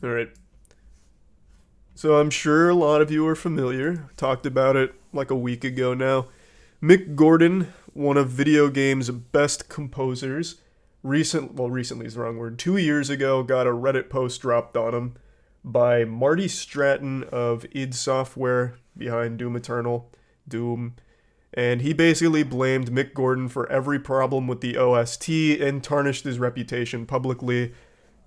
All right. So I'm sure a lot of you are familiar. Talked about it like a week ago now. Mick Gordon, one of video games' best composers, recently is the wrong word. 2 years ago, got a Reddit post dropped on him by Marty Stratton of id Software behind Doom Eternal, Doom, and he basically blamed Mick Gordon for every problem with the OST and tarnished his reputation publicly.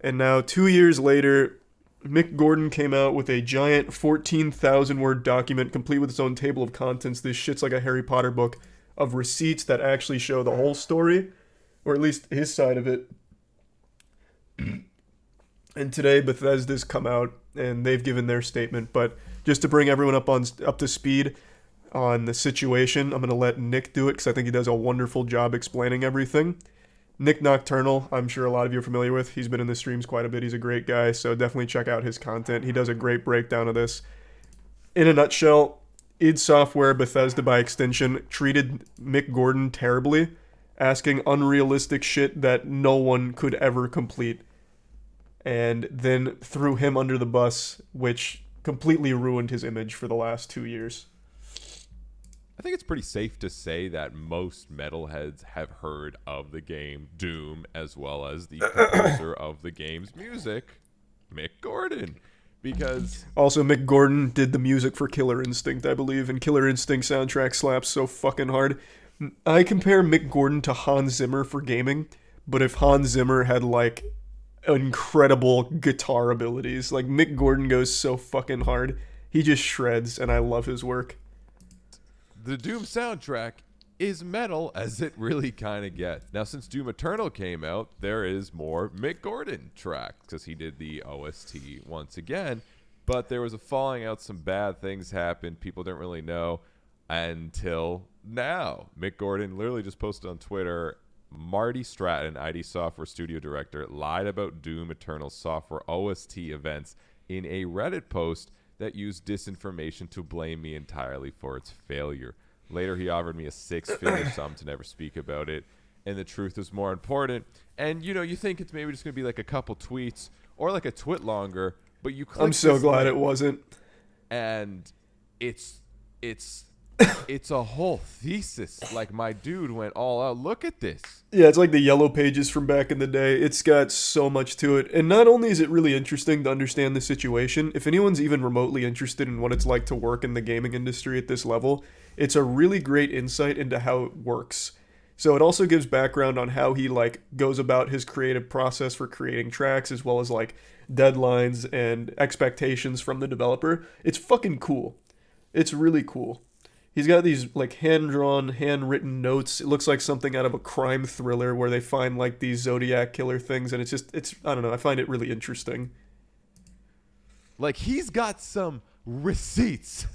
And now, 2 years later, Mick Gordon came out with a giant 14,000 word document complete with its own table of contents. This shit's like a Harry Potter book of receipts that actually show the whole story, or at least his side of it. And today Bethesda's come out and they've given their statement. But just to bring everyone up to speed on the situation, I'm gonna let Nick do it because I think he does a wonderful job explaining everything. Nick Nocturnal, I'm sure a lot of you are familiar with. He's been in the streams quite a bit. He's a great guy, so definitely check out his content. He does a great breakdown of this. In a nutshell, id Software, Bethesda by extension, treated Mick Gordon terribly, asking unrealistic shit that no one could ever complete, and then threw him under the bus, which completely ruined his image for the last 2 years. I think it's pretty safe to say that most metalheads have heard of the game Doom, as well as the composer of the game's music, Mick Gordon. Because also, Mick Gordon did the music for Killer Instinct, I believe, and Killer Instinct soundtrack slaps so fucking hard. I compare Mick Gordon to Hans Zimmer for gaming, but if Hans Zimmer had, like, incredible guitar abilities, like, Mick Gordon goes so fucking hard. He just shreds, and I love his work. the Doom soundtrack is metal as it really kind of gets. Now, since Doom Eternal came out, there is more Mick Gordon tracks because he did the OST once again. But there was a falling out. Some bad things happened. People didn't really know until now. Mick Gordon literally just posted on Twitter, Marty Stratton, ID Software Studio Director, lied about Doom Eternal software OST events in a Reddit post that used disinformation to blame me entirely for its failure. Later, he offered me a six-figure sum to never speak about it, and the truth is more important. And, you know, you think it's maybe just going to be like a couple tweets or like a twit longer, but you click I'm so this glad link, it wasn't. and it's a whole thesis. Like, my dude went all out. Look at this. Yeah, it's like the Yellow Pages from back in the day. It's got so much to it. And not only is it really interesting to understand the situation, if anyone's even remotely interested in what it's like to work in the gaming industry at this level, it's a really great insight into how it works. So it also gives background on how he like goes about his creative process for creating tracks, as well as like deadlines and expectations from the developer. It's fucking cool. It's really cool. He's got these like hand-drawn, handwritten notes. It looks like something out of a crime thriller where they find like these Zodiac killer things, and it's I don't know, I find it really interesting. Like, he's got some receipts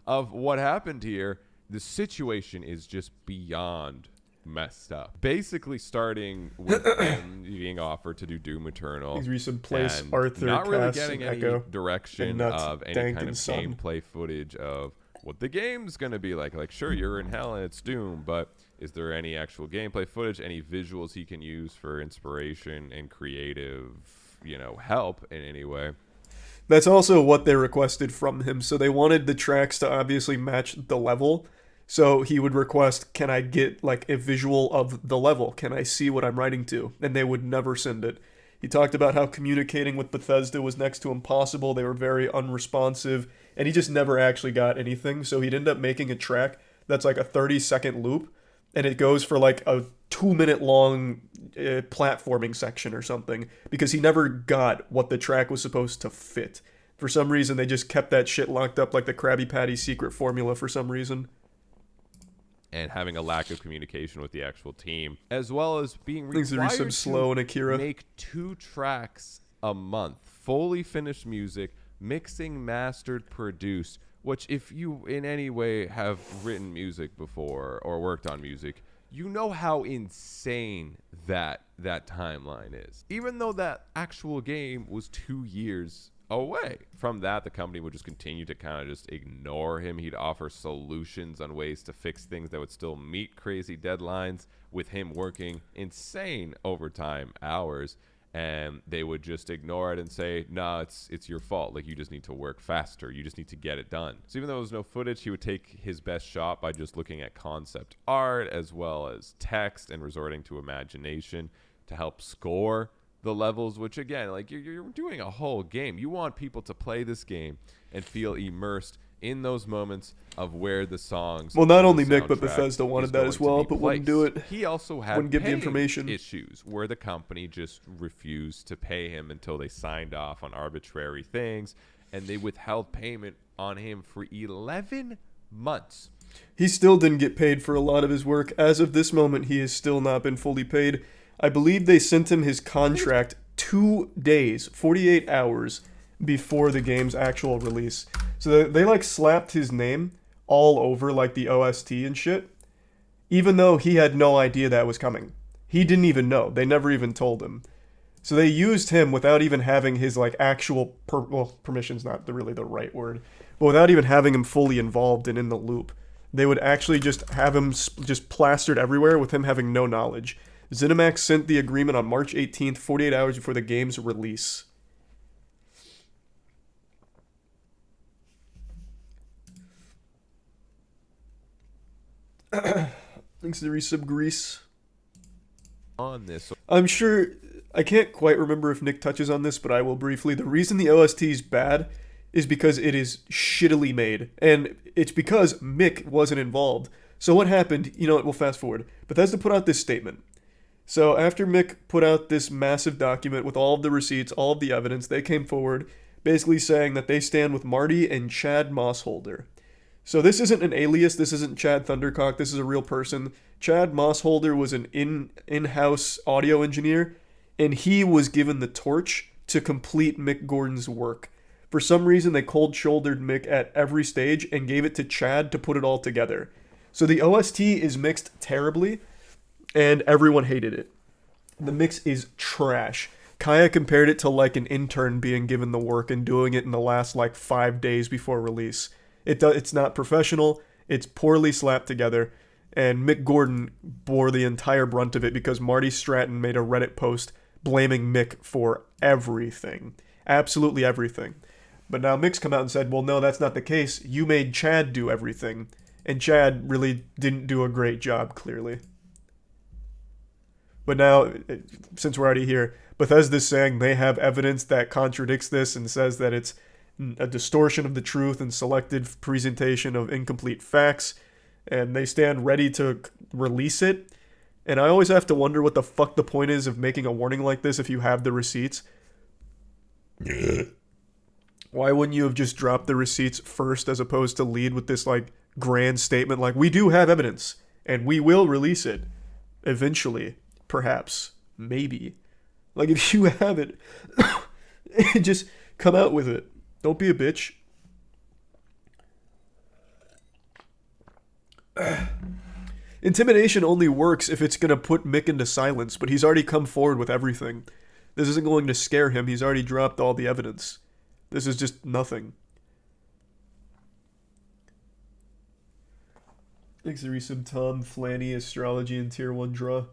of what happened here. The situation is just beyond messed up. Basically, starting with him being offered to do Doom Eternal. He's recent place and Arthur, not really Cass, getting and any Echo, direction and Nuts, of any Dank, kind and of Son. gameplay footage of what the game's going to be like. Like, sure, you're in hell and it's Doom, but is there any actual gameplay footage, any visuals he can use for inspiration and creative, you know, help in any way? That's also what they requested from him. So they wanted the tracks to obviously match the level. So he would request, can I get like a visual of the level? Can I see what I'm writing to? And they would never send it. He talked about how communicating with Bethesda was next to impossible. They were very unresponsive, and he just never actually got anything. So he'd end up making a track that's like a 30-second loop, and it goes for like a 2-minute long platforming section or something, because he never got what the track was supposed to fit. For some reason, they just kept that shit locked up like the Krabby Patty secret formula for some reason. And having a lack of communication with the actual team, as well as being Things that are required slow and to Akira. make 2 tracks a month, fully finished music, mixing, mastered, produced, which if you in any way have written music before or worked on music, you know how insane that timeline is. Even though that actual game was 2 years away. From that, the company would just continue to kind of just ignore him. He'd offer solutions on ways to fix things that would still meet crazy deadlines, with him working insane overtime hours. and they would just ignore it and say, "No, it's your fault. Like, you just need to work faster. You just need to get it done." So even though there was no footage, he would take his best shot by just looking at concept art as well as text and resorting to imagination to help score the levels, which again, like, you're doing a whole game. You want people to play this game and feel immersed in those moments of where the songs. Well, not and only the Mick, but soundtrack Bethesda wanted is that going as to well, be but wouldn't do placed. it. He also had Wouldn't give the paying information. issues where the company just refused to pay him until they signed off on arbitrary things, and they withheld payment on him for 11 months. He still didn't get paid for a lot of his work. As of this moment, he has still not been fully paid. I believe they sent him his contract 2 days, 48 hours before the game's actual release. So they like slapped his name all over like the OST and shit, even though he had no idea that was coming. He didn't even know. They never even told him. So they used him without even having his like actual permission's not really the right word, but without even having him fully involved and in the loop. They would actually just have him just plastered everywhere with him having no knowledge. ZeniMax sent the agreement on March 18th, 48 hours before the game's release. Thanks to Resub Grease. On this, I'm sure, I can't quite remember if Nick touches on this, but I will briefly. The reason the OST is bad is because it is shittily made, and it's because Mick wasn't involved. So what happened, we'll fast forward. Bethesda put out this statement. So after Mick put out this massive document with all of the receipts, all of the evidence, they came forward basically saying that they stand with Marty and Chad Mossholder. So this isn't an alias, this isn't Chad Thundercock, this is a real person. Chad Mossholder was an in-house audio engineer, and he was given the torch to complete Mick Gordon's work. For some reason, they cold-shouldered Mick at every stage and gave it to Chad to put it all together. So the OST is mixed terribly, and everyone hated it. The mix is trash. Kaya compared it to like an intern being given the work and doing it in the last like 5 days before release. It's not professional, it's poorly slapped together, and Mick Gordon bore the entire brunt of it because Marty Stratton made a Reddit post blaming Mick for everything. Absolutely everything. But now Mick's come out and said, well, no, that's not the case. You made Chad do everything. And Chad really didn't do a great job, clearly. But now, since we're already here, Bethesda's saying they have evidence that contradicts this and says that it's a distortion of the truth and selected presentation of incomplete facts, and they stand ready to release it. And I always have to wonder what the fuck the point is of making a warning like this if you have the receipts. Why wouldn't you have just dropped the receipts first as opposed to lead with this like grand statement like, we do have evidence and we will release it eventually, perhaps, maybe. Like, if you have it, just come out with it. Don't be a bitch. Intimidation only works if it's going to put Mick into silence, but he's already come forward with everything. This isn't going to scare him. He's already dropped all the evidence. This is just nothing. Thanks to resub Tom, Flanny, Astrology, and Tier 1 Draw.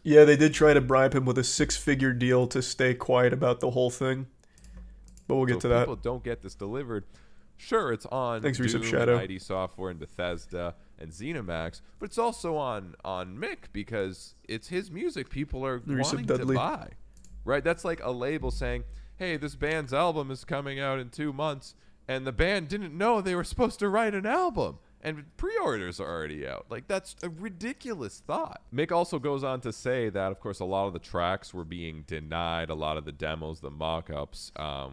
Yeah, they did try to bribe him with a 6-figure deal to stay quiet about the whole thing. But we'll get to that. People don't get this delivered. Sure, it's on Thanks, Doom, Resub Shadow. ID Software, and Bethesda, and ZeniMax, but it's also on Mick because it's his music people are wanting to buy. Right? That's like a label saying, hey, this band's album is coming out in 2 months, and the band didn't know they were supposed to write an album. And pre-orders are already out. Like, that's a ridiculous thought. Mick also goes on to say that, of course, a lot of the tracks were being denied. A lot of the demos, the mock-ups,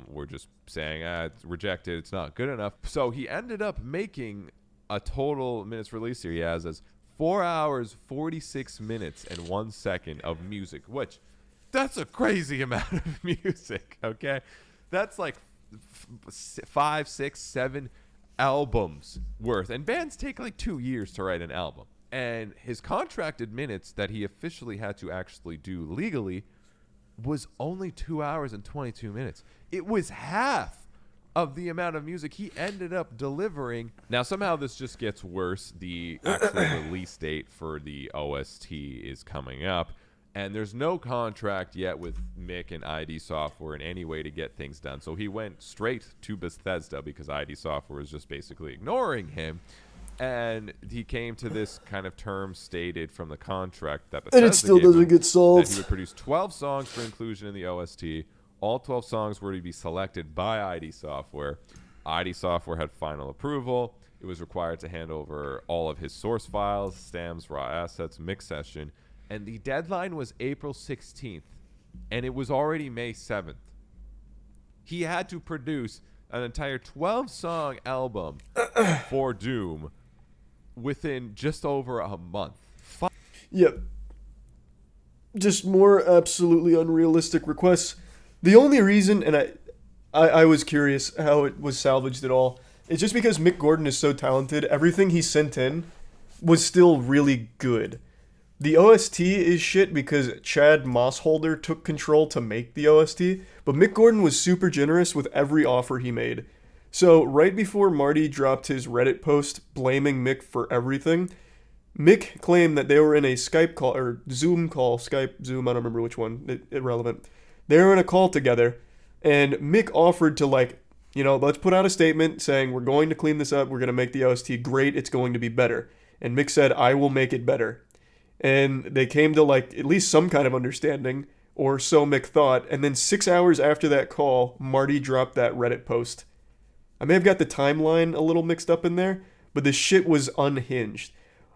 were just saying, it's rejected, it's not good enough. So he ended up making a total minutes release here he has as 4 hours, 46 minutes, and 1 second of music, which, that's a crazy amount of music, okay? That's like 5, 6, 7 albums worth, and bands take like 2 years to write an album, and his contracted minutes that he officially had to actually do legally was only 2 hours and 22 minutes. It was half of the amount of music he ended up delivering. Now, somehow this just gets worse. The actual release date for the OST is coming up, and there's no contract yet with Mick and ID Software in any way to get things done. So he went straight to Bethesda because ID Software was just basically ignoring him. And he came to this kind of term stated from the contract that Bethesda And it still gave him, doesn't get that solved. he would produce 12 songs for inclusion in the OST. All 12 songs were to be selected by ID Software. ID Software had final approval. It was required to hand over all of his source files, stems, raw assets, mix session. And the deadline was April 16th. And it was already May 7th. He had to produce an entire 12-song album for Doom within just over a month. Yep. Just more absolutely unrealistic requests. The only reason, and I was curious how it was salvaged at all, is just because Mick Gordon is so talented, everything he sent in was still really good. The OST is shit because Chad Mossholder took control to make the OST, but Mick Gordon was super generous with every offer he made. So right before Marty dropped his Reddit post blaming Mick for everything, Mick claimed that they were in a Skype call, or Zoom call, Skype, Zoom, I don't remember which one, irrelevant. They were in a call together, and Mick offered to, let's put out a statement saying we're going to clean this up, we're going to make the OST great, it's going to be better. And Mick said, I will make it better. And they came to, at least some kind of understanding, or so Mick thought, and then 6 hours after that call, Marty dropped that Reddit post. I may have got the timeline a little mixed up in there, but the shit was unhinged.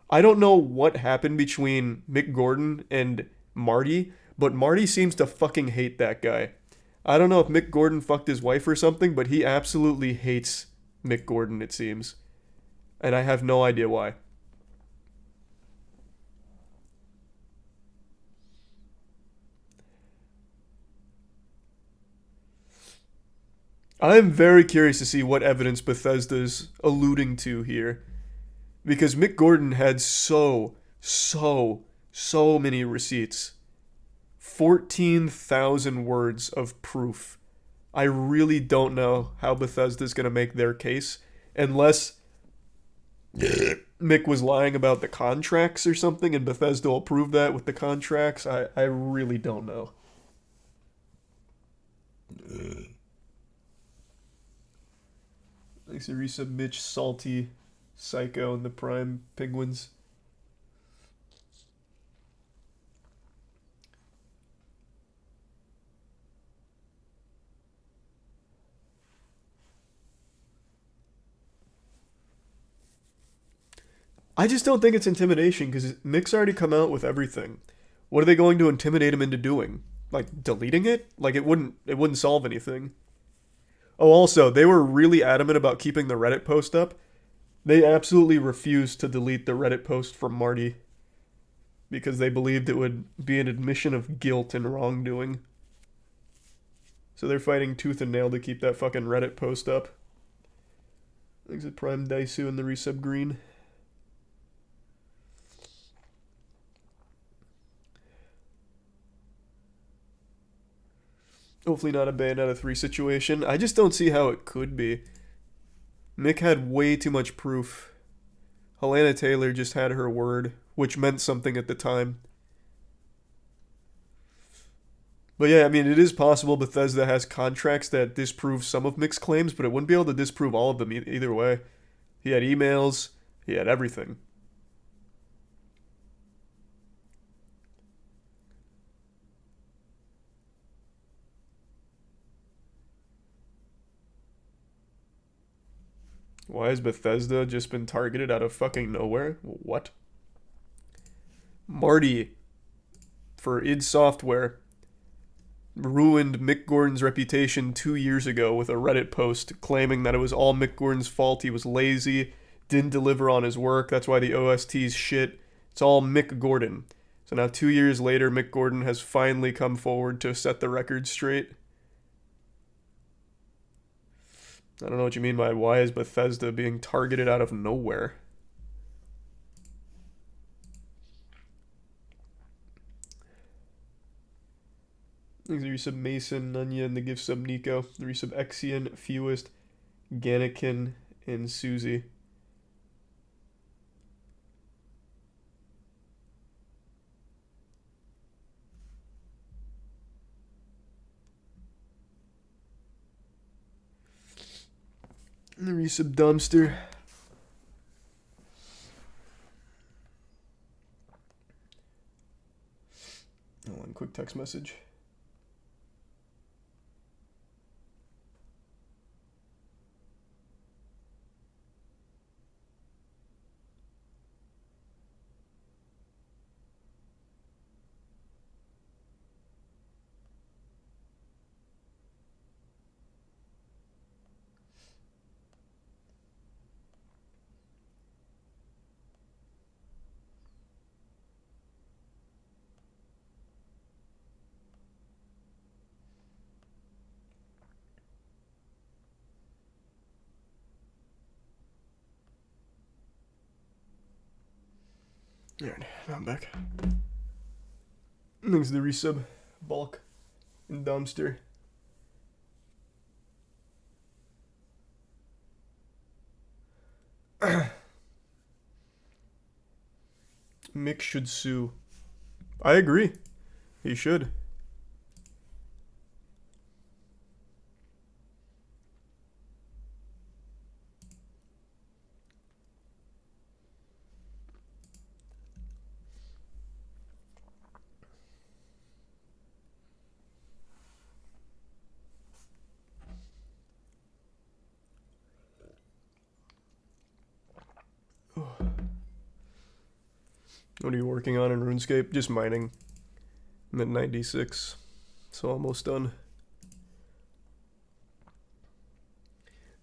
I don't know what happened between Mick Gordon and Marty, but Marty seems to fucking hate that guy. I don't know if Mick Gordon fucked his wife or something, but he absolutely hates Mick Gordon, it seems. And I have no idea why. I'm very curious to see what evidence Bethesda's alluding to here. Because Mick Gordon had so many receipts. 14,000 words of proof. I really don't know how Bethesda's going to make their case unless Mick was lying about the contracts or something and Bethesda will prove that with the contracts. I really don't know. Thanks to resub Mitch, Salty, Psycho, and the Prime Penguins. I just don't think it's intimidation because Mick's already come out with everything. What are they going to intimidate him into doing? Deleting it? It wouldn't solve anything. Oh, also, they were really adamant about keeping the Reddit post up. They absolutely refused to delete the Reddit post from Marty because they believed it would be an admission of guilt and wrongdoing. So they're fighting tooth and nail to keep that fucking Reddit post up. Thanks to Prime Daisu and the resub green. Hopefully not a Bayonetta 3 situation. I just don't see how it could be. Mick had way too much proof. Helena Taylor just had her word, which meant something at the time. But yeah, I mean, it is possible Bethesda has contracts that disprove some of Mick's claims, but it wouldn't be able to disprove all of them either way. He had emails, he had everything. Why has Bethesda just been targeted out of fucking nowhere? What? Marty, for id Software, ruined Mick Gordon's reputation 2 years ago with a Reddit post claiming that it was all Mick Gordon's fault. He was lazy, didn't deliver on his work. That's why the OST's shit. It's all Mick Gordon. So now 2 years later, Mick Gordon has finally come forward to set the record straight. I don't know what you mean by why is Bethesda being targeted out of nowhere. Thanks to resub Mason, Nunya, and the gift sub Nico. The resub Exian, Fewest. Gannikin and Susie. The resub dumpster. One quick text message. Alright, I'm back. Thanks to the resub, bulk, and dumpster. Mick should sue. I agree. He should. What are you working on in RuneScape? Just mining. I'm at 96, so almost done.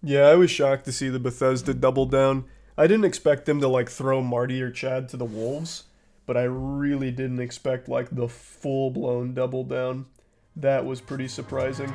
Yeah, I was shocked to see the Bethesda double down. I didn't expect them to like throw Marty or Chad to the wolves, but I really didn't expect like the full-blown double down. That was pretty surprising.